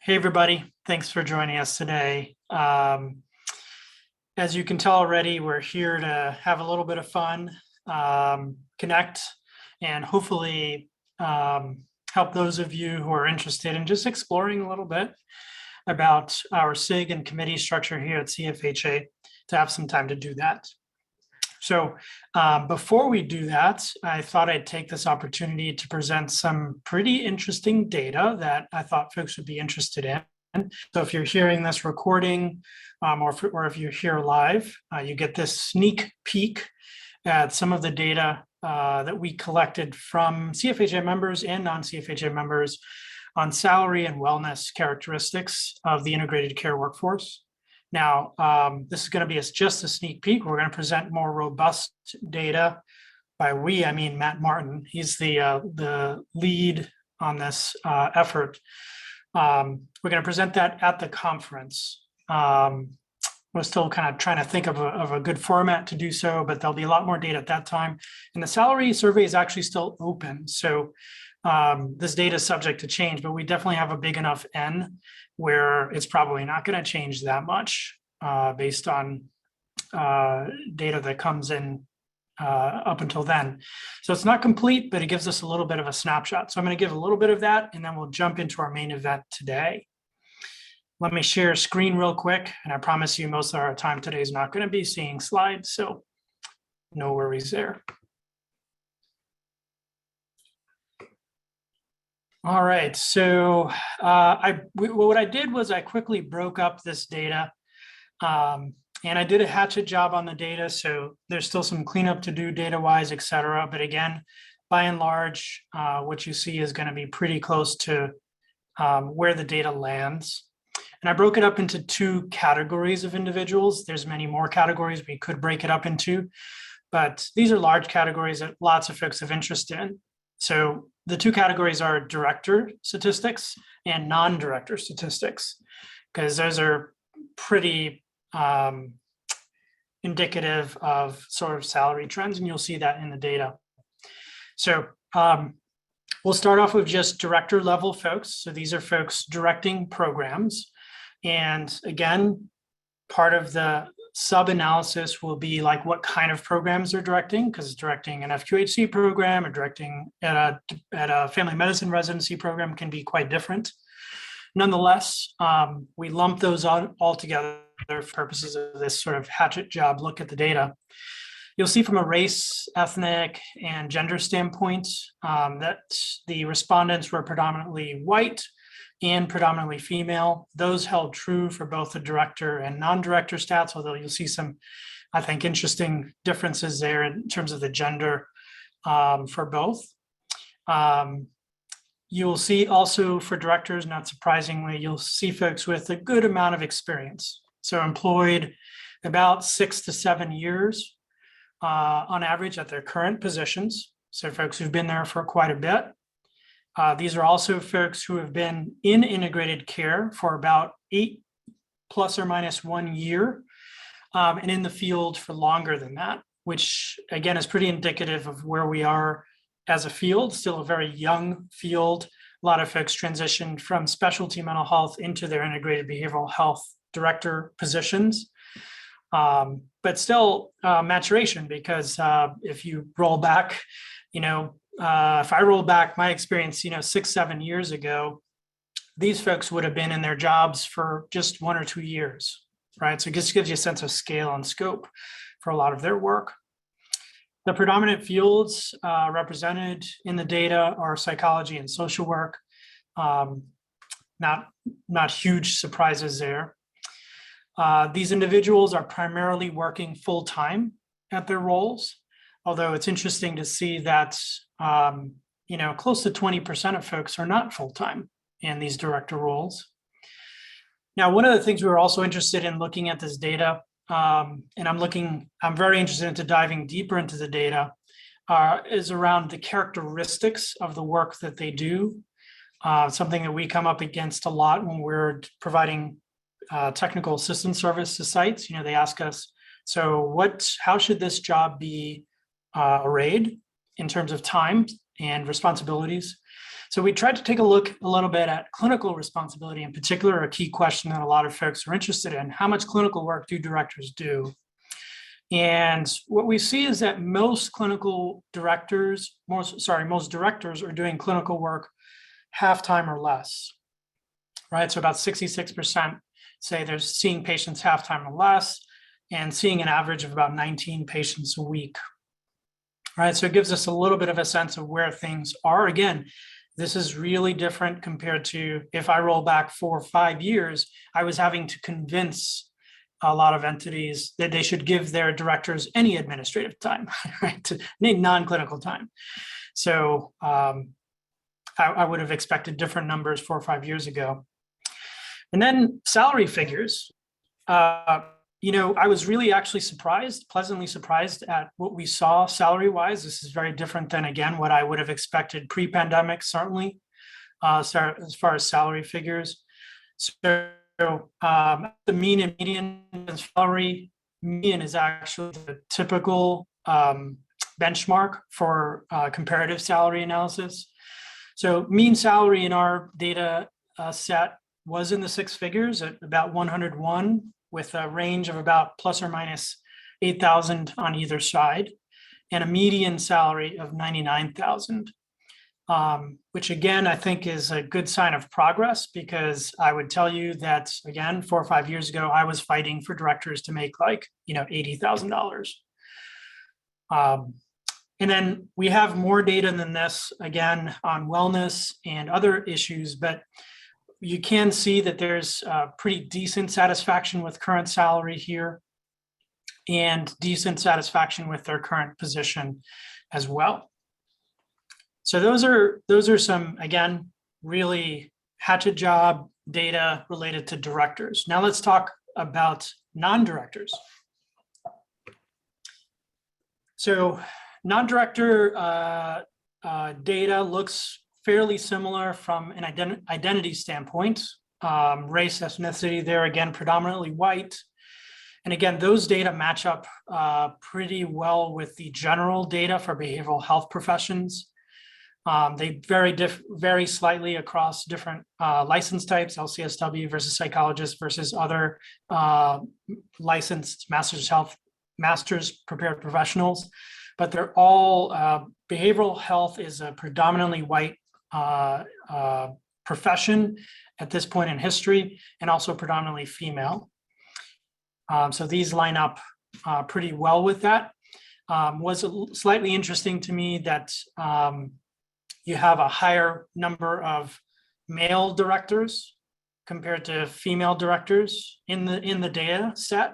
Hey, everybody. Thanks for joining us today. As you can tell already, we're here to have a little bit of fun, connect, and hopefully help those of you who are interested in just exploring a little bit about our SIG and committee structure here at CFHA to have some time to do that. So before we do that, I thought I'd take this opportunity to present some pretty interesting data that I thought folks would be interested in. So if you're hearing this recording or if you're here live, you get this sneak peek at some of the data that we collected from CFHA members and non-CFHA members on salary and wellness characteristics of the integrated care workforce. Now, this is going to be just a sneak peek. We're going to present more robust data. By we, I mean Matt Martin. He's the lead on this effort. We're going to present that at the conference. We're still kind of trying to think of a good format to do so, but there'll be a lot more data at that time. And the salary survey is actually still open. So this data is subject to change, but we definitely have a big enough N where it's probably not going to change that much based on data that comes in up until then. So it's not complete, but it gives us a little bit of a snapshot. So I'm going to give a little bit of that, and then we'll jump into our main event today. Let me share screen real quick, and I promise you most of our time today is not going to be seeing slides, so no worries there. All right, so what I did was I quickly broke up this data, and I did a hatchet job on the data, so there's still some cleanup to do data-wise, et cetera. But again, by and large, what you see is going to be pretty close to where the data lands. And I broke it up into two categories of individuals. There's many more categories we could break it up into, but these are large categories that lots of folks have interest in. So the two categories are director statistics and non-director statistics, because those are pretty indicative of sort of salary trends, and you'll see that in the data. So we'll start off with just director level folks. So these are folks directing programs. And again, part of the sub-analysis will be like what kind of programs they're directing, because directing an FQHC program or directing at a family medicine residency program can be quite different. Nonetheless, we lump those all together for purposes of this sort of hatchet job look at the data. You'll see from a race, ethnic, and gender standpoint that the respondents were predominantly white and predominantly female. Those held true for both the director and non-director stats, although you'll see some, I think, interesting differences there in terms of the gender for both. You'll see also for directors, not surprisingly, you'll see folks with a good amount of experience. So employed about 6 to 7 years on average at their current positions. So folks who've been there for quite a bit. These are also folks who have been in integrated care for about 8 plus or minus 1 year and in the field for longer than that, which again is pretty indicative of where we are as a field, still a very young field. A lot of folks transitioned from specialty mental health into their integrated behavioral health director positions, but still maturation, because if you roll back, if I roll back my experience, 6, 7 years ago, these folks would have been in their jobs for just 1 or 2 years, right? So it just gives you a sense of scale and scope for a lot of their work. The predominant fields represented in the data are psychology and social work. Not huge surprises there. These individuals are primarily working full-time at their roles, although it's interesting to see that close to 20% of folks are not full-time in these director roles. Now, one of the things we were also interested in looking at this data, and I'm very interested into diving deeper into the data, is around the characteristics of the work that they do. Something that we come up against a lot when we're providing technical assistance service to sites. They ask us, so how should this job be arrayed in terms of time and responsibilities? So we tried to take a look a little bit at clinical responsibility in particular, a key question that a lot of folks are interested in. How much clinical work do directors do? And what we see is that most directors are doing clinical work half-time or less, right? So about 66% say they're seeing patients half-time or less and seeing an average of about 19 patients a week, right? So it gives us a little bit of a sense of where things are. Again, this is really different compared to if I roll back 4 or 5 years, I was having to convince a lot of entities that they should give their directors any administrative time, right? Non-clinical time. So I would have expected different numbers 4 or 5 years ago. And then salary figures. I was really actually pleasantly surprised at what we saw salary-wise. This is very different than, again, what I would have expected pre-pandemic, certainly, as far as salary figures. So the mean and median salary, median is actually the typical benchmark for comparative salary analysis. So mean salary in our data set was in the 6 figures at about 101, with a range of about plus or minus 8,000 on either side, and a median salary of 99,000, which again, I think is a good sign of progress, because I would tell you that, again, 4 or 5 years ago, I was fighting for directors to make like, $80,000. And then we have more data than this, again, on wellness and other issues, but you can see that there's pretty decent satisfaction with current salary here and decent satisfaction with their current position as well. So those are some, again, really hatchet job data related to directors. Now let's talk about non-directors. So non-director data looks fairly similar from an identity standpoint. Race, ethnicity, there again, predominantly white. And again, those data match up pretty well with the general data for behavioral health professions. They vary slightly across different license types, LCSW versus psychologist versus other licensed master's prepared professionals. But they're all, behavioral health is a predominantly white profession at this point in history, and also predominantly female. So these line up pretty well with that. Was slightly interesting to me that you have a higher number of male directors compared to female directors in the data set.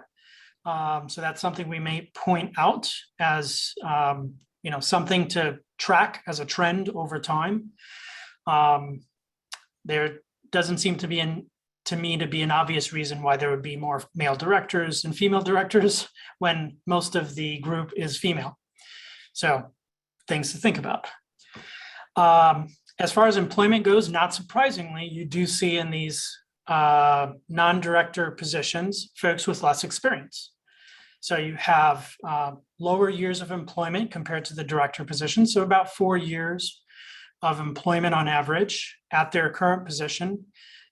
So that's something we may point out as something to track as a trend over time. There doesn't seem to be an obvious reason why there would be more male directors than female directors when most of the group is female. So things to think about. As far as employment goes, not surprisingly, you do see in these non-director positions folks with less experience. So you have lower years of employment compared to the director position. So about 4 years of employment on average at their current position,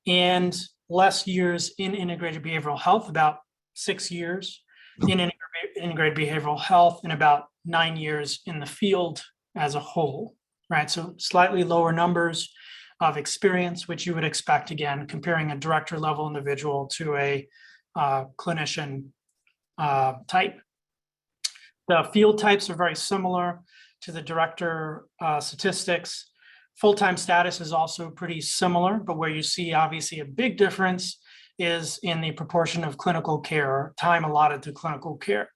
and less years in integrated behavioral health, about 6 years in integrated behavioral health, and about 9 years in the field as a whole, right? So slightly lower numbers of experience, which you would expect, again, comparing a director level individual to a clinician type. The field types are very similar to the director statistics. Full-time status is also pretty similar, but where you see obviously a big difference is in the proportion of clinical care, or time allotted to clinical care.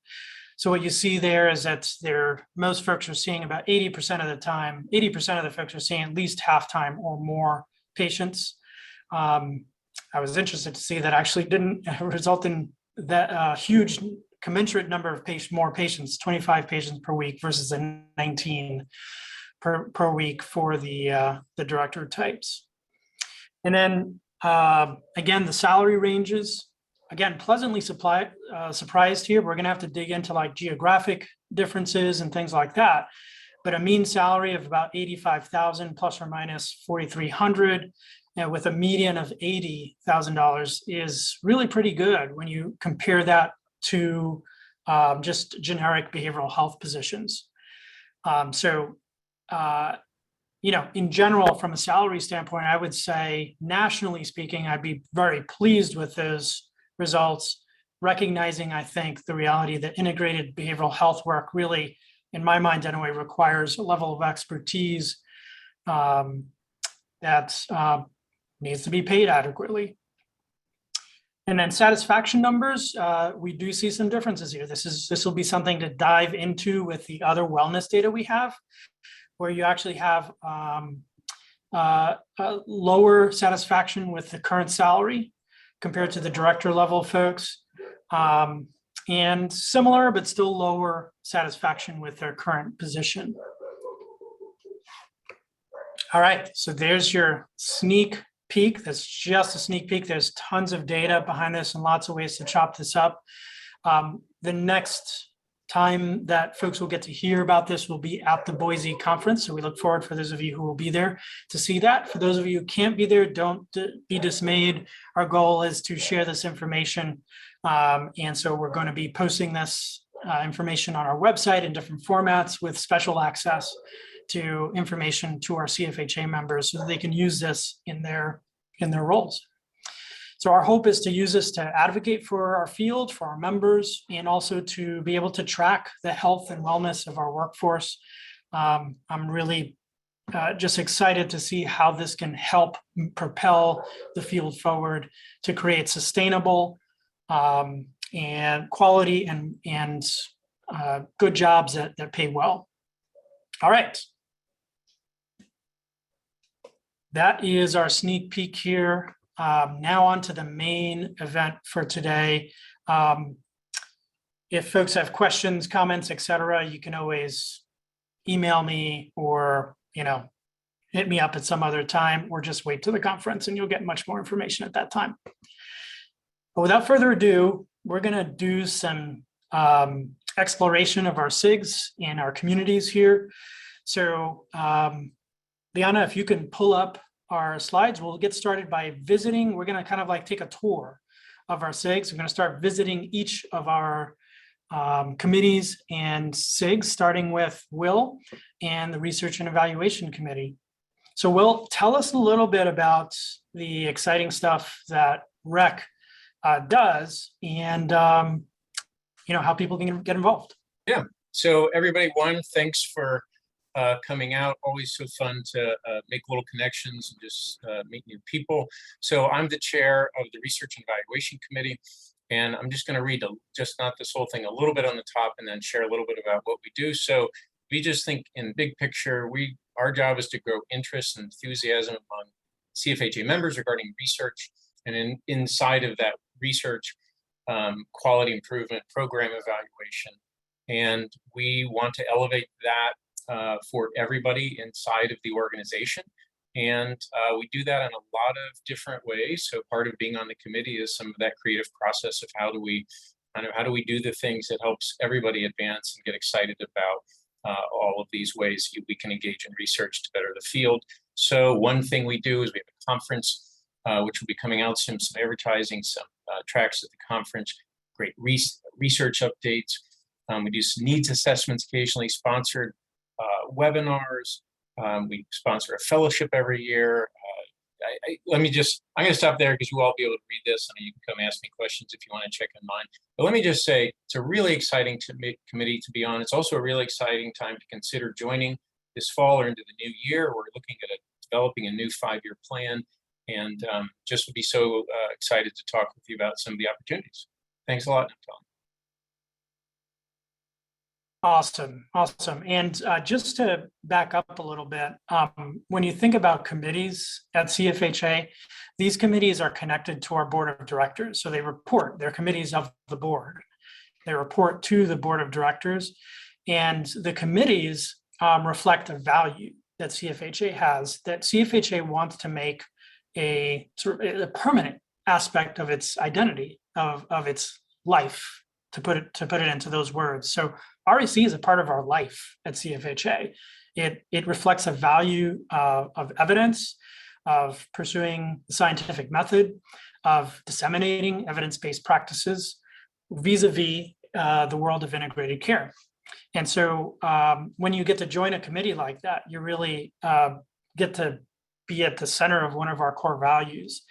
So what you see there is that most folks are seeing about 80% of the time, 80% of the folks are seeing at least half-time or more patients. I was interested to see that actually didn't result in that huge commensurate number of more patients, 25 patients per week versus the 19 per week for the director types. And then again, the salary ranges, again, pleasantly surprised here. We're going to have to dig into like geographic differences and things like that. but a mean salary of about 85,000 plus or minus 4,300, and with a median of $80,000 is really pretty good when you compare that to just generic behavioral health positions. In general, from a salary standpoint, I would say, nationally speaking, I'd be very pleased with those results, recognizing, I think, the reality that integrated behavioral health work really, in my mind anyway, requires a level of expertise that needs to be paid adequately. And then satisfaction numbers, we do see some differences here. This will be something to dive into with the other wellness data we have, where you actually have a lower satisfaction with the current salary compared to the director level folks, and similar but still lower satisfaction with their current position. All right, so there's your sneak peek. That's just a sneak peek. There's tons of data behind this and lots of ways to chop this up. The next time that folks will get to hear about this will be at the Boise conference. So we look forward, for those of you who will be there, to see that. For those of you who can't be there, don't be dismayed. Our goal is to share this information. And so we're going to be posting this information on our website in different formats with special access to information to our CFHA members so that they can use this in their roles. So our hope is to use this to advocate for our field, for our members, and also to be able to track the health and wellness of our workforce. I'm really just excited to see how this can help propel the field forward to create sustainable and quality and good jobs that pay well. All right. That is our sneak peek here. Now on to the main event for today. If folks have questions, comments, etc., you can always email me or, hit me up at some other time, or just wait till the conference and you'll get much more information at that time. But without further ado, we're going to do some exploration of our SIGs and our communities here. So, Liana, if you can pull up our slides, we'll get started by visiting. We're going to kind of like take a tour of our SIGs. We're going to start visiting each of our committees and SIGs, starting with Will and the Research and Evaluation Committee. So Will, tell us a little bit about the exciting stuff that REC does and how people can get involved. Yeah, so everybody, thanks for coming out. Always so fun to make little connections and just meet new people. So I'm the chair of the Research and Evaluation Committee, and I'm just going to read just not this whole thing, a little bit on the top, and then share a little bit about what we do. So we just think in big picture, our job is to grow interest and enthusiasm among CFHA members regarding research, and inside of that research, quality improvement, program evaluation, and we want to elevate that for everybody inside of the organization. And we do that in a lot of different ways. So part of being on the committee is some of that creative process of how do we do the things that helps everybody advance and get excited about all of these ways we can engage in research to better the field. So one thing we do is we have a conference, which will be coming out soon, some advertising, some tracks at the conference, great research updates. We do some needs assessments, occasionally sponsored webinars. We sponsor a fellowship every year. I'm going to stop there because you all be able to read this and you can come ask me questions if you want to check in mine. But let me just say, it's a really exciting committee to be on. It's also a really exciting time to consider joining this fall or into the new year. We're looking at developing a new 5-year plan, and just would be so excited to talk with you about some of the opportunities. Thanks a lot, Neftali. Awesome. And just to back up a little bit, when you think about committees at CFHA, these committees are connected to our board of directors. So they're committees of the board. They report to the board of directors, and the committees reflect a value that CFHA has, that CFHA wants to make a sort of a permanent aspect of its identity, of its life, to put it into those words. So REC is a part of our life at CFHA. It reflects a value of evidence, of pursuing the scientific method, of disseminating evidence-based practices vis-a-vis the world of integrated care. And so when you get to join a committee like that, you really get to be at the center of one of our core values.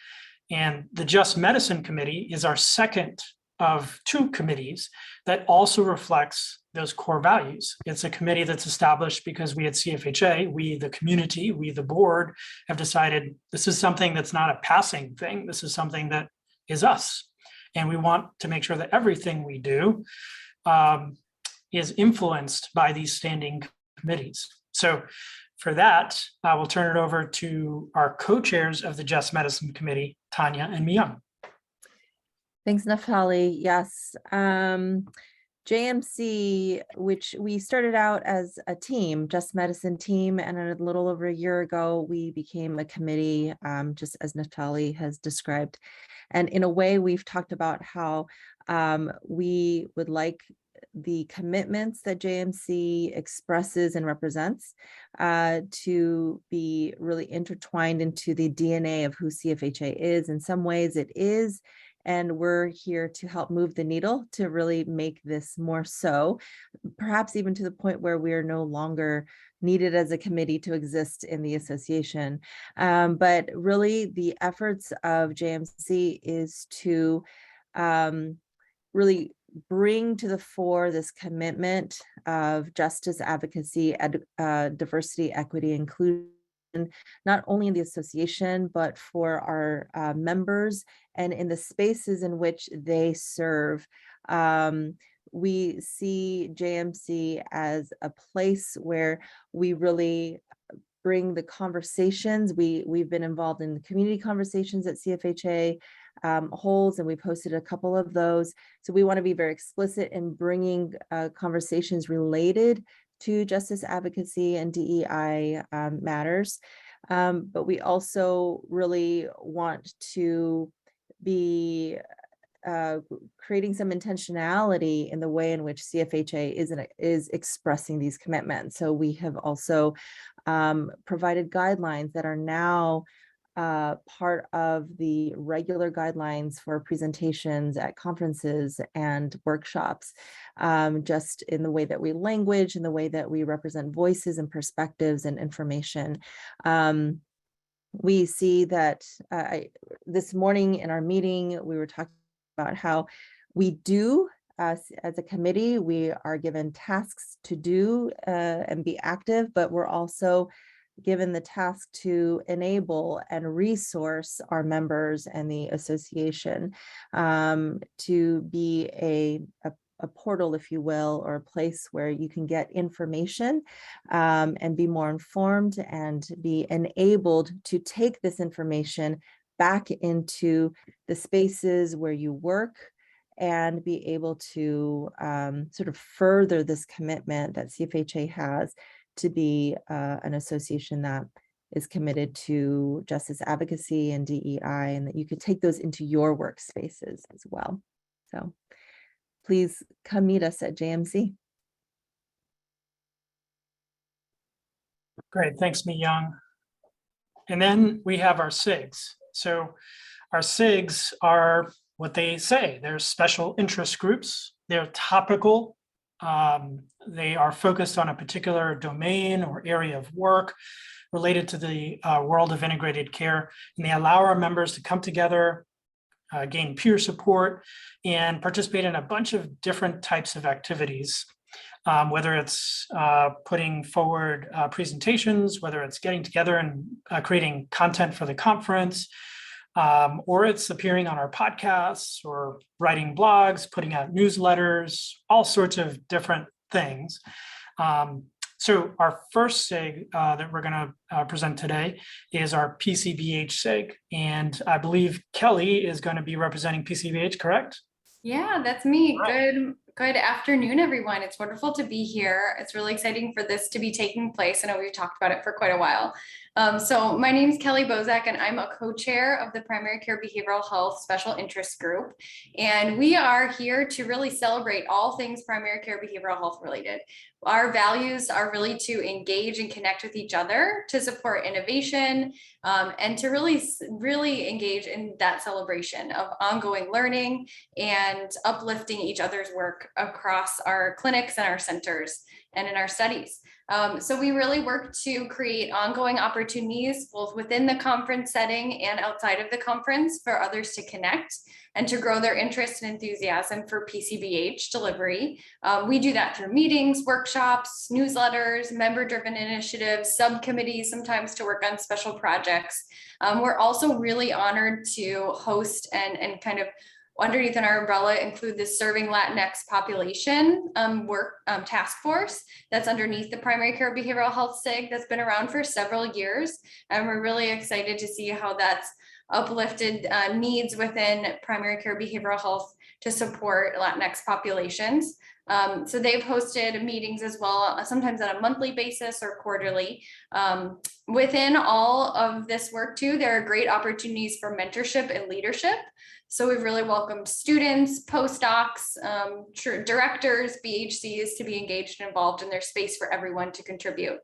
And the Just Medicine Committee is our second of two committees that also reflects those core values. It's a committee that's established because we at CFHA, we the community, we the board, have decided this is something that's not a passing thing. This is something that is us. And we want to make sure that everything we do is influenced by these standing committees. So for that, I will turn it over to our co-chairs of the Just Medicine Committee, Tanya and Myung. Thanks, Neftali. Yes. JMC, which we started out as a team, Just Medicine team, and a little over a year ago, we became a committee, just as Neftali has described. And in a way, we've talked about how we would like the commitments that JMC expresses and represents to be really intertwined into the DNA of who CFHA is. In some ways it is, and we're here to help move the needle to really make this more so, perhaps even to the point where we are no longer needed as a committee to exist in the association. But really the efforts of JMC is to really bring to the fore this commitment of justice, advocacy, diversity, equity, inclusion, not only in the association, but for our members and in the spaces in which they serve. We see JMC as a place where we really bring the conversations. We've been involved in the community conversations at CFHA holds, and we've hosted a couple of those. So we want to be very explicit in bringing conversations related to justice, advocacy, and DEI matters. But we also really want to be creating some intentionality in the way in which CFHA is expressing these commitments. So we have also provided guidelines that are now part of the regular guidelines for presentations at conferences and workshops, just in the way that we language, in the way that we represent voices and perspectives and information. We see that this morning in our meeting, we were talking about how we do, as a committee, we are given tasks to do and be active, but we're also given the task to enable and resource our members and the association to be a portal, if you will, or a place where you can get information and be more informed and be enabled to take this information back into the spaces where you work and be able to sort of further this commitment that CFHA has to be an association that is committed to justice, advocacy, and DEI, and that you could take those into your workspaces as well. So please come meet us at JMC. Great, thanks, Myung. And then we have our SIGs. So our SIGs are what they say. They're special interest groups. They're topical. They are focused on a particular domain or area of work related to the world of integrated care. And they allow our members to come together, gain peer support, and participate in a bunch of different types of activities, whether it's putting forward presentations, whether it's getting together and creating content for the conference, or it's appearing on our podcasts or writing blogs, putting out newsletters, all sorts of different things. So our first SIG that we're going to present today is our PCBH SIG. And I believe Kelly is going to be representing PCBH, correct? Yeah, that's me. Right. Good afternoon, everyone. It's wonderful to be here. It's really exciting for this to be taking place. I know we've talked about it for quite a while. So my name is Kelly Bozak, and I'm a co-chair of the Primary Care Behavioral Health Special Interest Group. And we are here to really celebrate all things primary care behavioral health related. Our values are really to engage and connect with each other, to support innovation, and to really engage in that celebration of ongoing learning and uplifting each other's work across our clinics and our centers and in our studies. So we really work to create ongoing opportunities both within the conference setting and outside of the conference for others to connect and to grow their interest and enthusiasm for PCBH delivery. We do that through meetings, workshops, newsletters, member-driven initiatives, subcommittees, sometimes to work on special projects. We're also really honored to host and kind of underneath our umbrella include the Serving Latinx Population work task force that's underneath the Primary Care Behavioral Health SIG that's been around for several years. And we're really excited to see how that's uplifted needs within primary care behavioral health to support Latinx populations. So they've hosted meetings as well, sometimes on a monthly basis or quarterly. Within all of this work too, there are great opportunities for mentorship and leadership. So we've really welcomed students, postdocs, directors, BHCs to be engaged and involved in their space for everyone to contribute.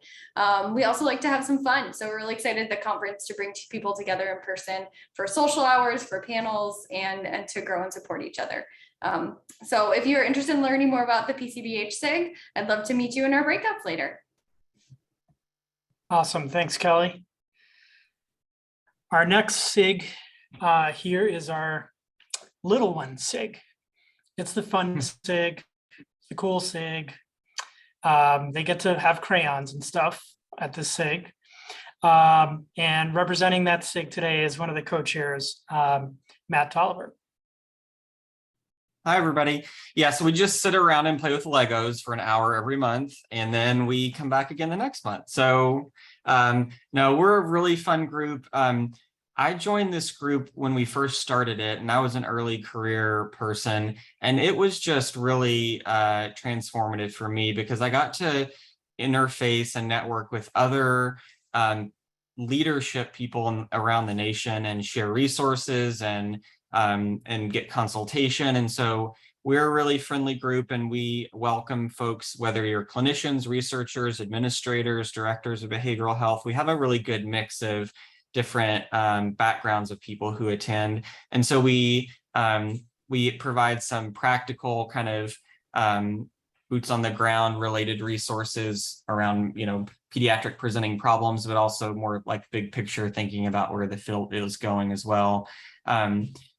We also like to have some fun. So we're really excited at the conference to bring people together in person for social hours, for panels, and to grow and support each other. So if you're interested in learning more about the PCBH SIG, I'd love to meet you in our breakouts later. Awesome. Thanks, Kelly. Our next SIG here is our little one SIG. It's the fun SIG, the cool SIG. They get to have crayons and stuff at the SIG. And representing that SIG today is one of the co-chairs, Matt Tolliver. Hi, everybody. Yeah, so we just sit around and play with Legos for an hour every month, and then we come back again the next month. So no, we're a really fun group. I joined this group when we first started it, and I was an early career person, and it was just really transformative for me because I got to interface and network with other leadership people around the nation and share resources and get consultation. And so we're a really friendly group, and we welcome folks, whether you're clinicians, researchers, administrators, directors of behavioral health. We have a really good mix of different backgrounds of people who attend. And so we provide some practical kind of boots on the ground related resources around, pediatric presenting problems, but also more like big picture thinking about where the field is going as well.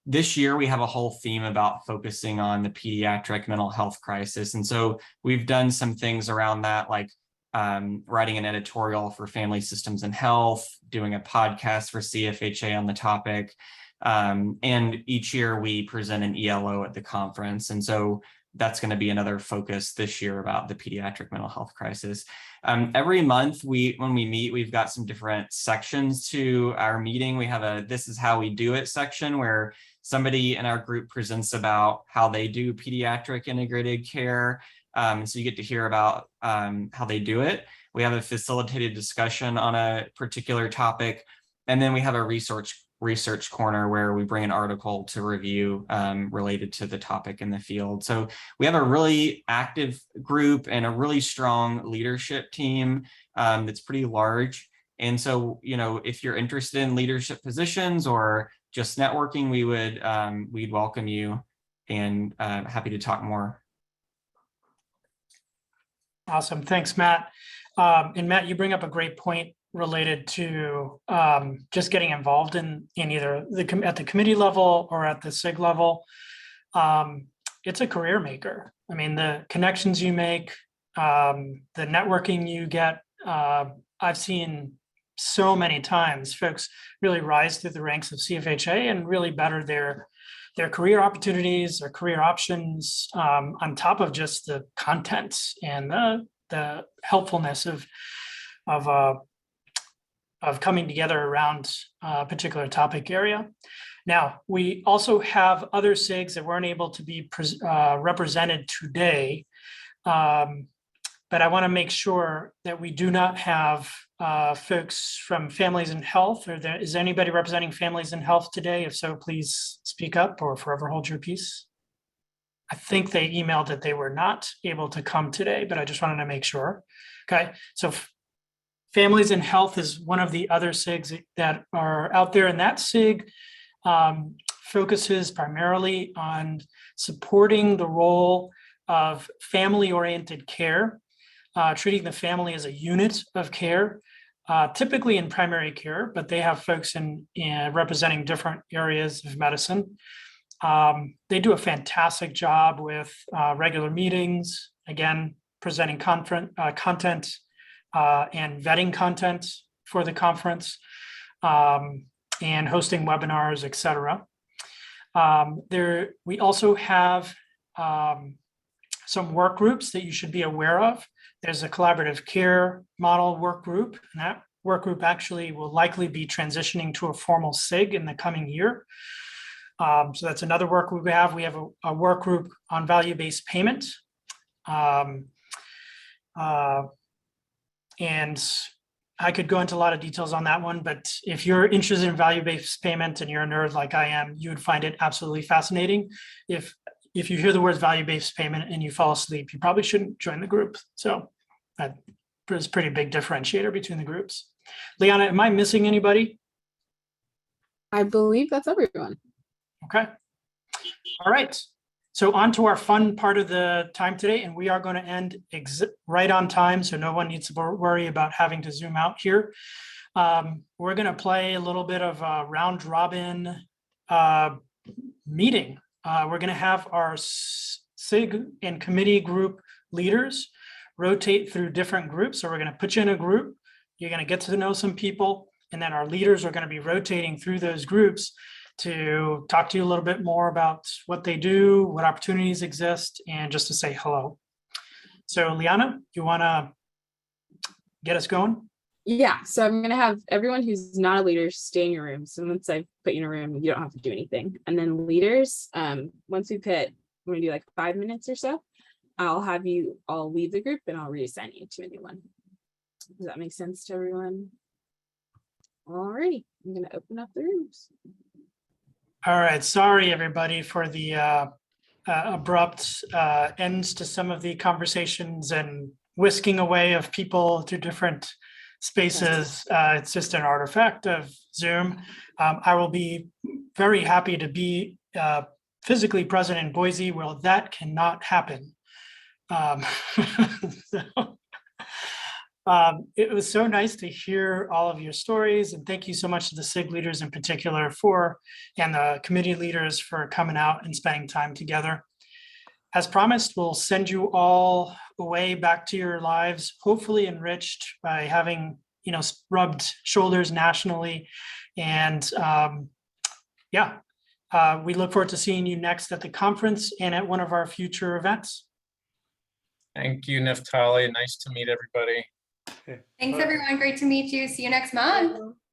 This year, we have a whole theme about focusing on the pediatric mental health crisis. And so we've done some things around that, like writing an editorial for Family Systems and Health, doing a podcast for CFHA on the topic. And each year we present an ELO at the conference. And so that's going to be another focus this year about the pediatric mental health crisis. Every month when we meet, we've got some different sections to our meeting. We have a "This is how we do it" section where somebody in our group presents about how they do pediatric integrated care. So you get to hear about how they do it. We have a facilitated discussion on a particular topic. And then we have a research corner where we bring an article to review related to the topic in the field. So we have a really active group and a really strong leadership team that's pretty large. And so, if you're interested in leadership positions or just networking, we'd welcome you, and happy to talk more. Awesome. Thanks, Matt. And Matt, you bring up a great point related to just getting involved in either at the committee level or at the SIG level. It's a career maker. I mean, the connections you make, the networking you get, I've seen so many times folks really rise through the ranks of CFHA and really better their career opportunities, their career options, on top of just the content and the helpfulness of coming together around a particular topic area. Now, we also have other SIGs that weren't able to be represented today, but but I want to make sure that we do not have folks from Families and Health. Is anybody representing Families and Health today? If so, please speak up or forever hold your peace. I think they emailed that they were not able to come today, but I just wanted to make sure. Okay, so Families and Health is one of the other SIGs that are out there, and that SIG focuses primarily on supporting the role of family-oriented care, treating the family as a unit of care, typically in primary care, but they have folks in representing different areas of medicine. They do a fantastic job with regular meetings, again, presenting content and vetting content for the conference, and hosting webinars, et cetera. We also have some work groups that you should be aware of. There's a collaborative care model work group, and that work group actually will likely be transitioning to a formal SIG in the coming year. So that's another work group we have. We have a work group on value-based payment. And I could go into a lot of details on that one, but if you're interested in value-based payment and you're a nerd like I am, you would find it absolutely fascinating. If you hear the words value-based payment and you fall asleep, you probably shouldn't join the group. So that is a pretty big differentiator between the groups. Liana, am I missing anybody? I believe that's everyone. Okay. All right. So on to our fun part of the time today, and we are going to end right on time, so no one needs to worry about having to zoom out here. We're going to play a little bit of a round robin meeting. We're going to have our SIG and committee group leaders rotate through different groups. So we're going to put you in a group. You're going to get to know some people, and then our leaders are going to be rotating through those groups to talk to you a little bit more about what they do, what opportunities exist, and just to say hello. So Liana, you want to get us going? Yeah, so I'm gonna have everyone who's not a leader stay in your room. So once I put you in a room, you don't have to do anything. And then leaders, once we put, we're gonna do like 5 minutes or so, I'll have you all leave the group and I'll reassign you to a new one. Does that make sense to everyone? Alrighty, I'm gonna open up the rooms. All right. Sorry, everybody, for the abrupt ends to some of the conversations and whisking away of people to different spaces. It's just an artifact of Zoom. I will be very happy to be physically present in Boise. Well, that cannot happen. It was so nice to hear all of your stories, and thank you so much to the SIG leaders in particular and the committee leaders for coming out and spending time together. As promised, we'll send you all away back to your lives, hopefully enriched by having, rubbed shoulders nationally. And we look forward to seeing you next at the conference and at one of our future events. Thank you, Neftali. Nice to meet everybody. Thanks, everyone. Great to meet you. See you next month.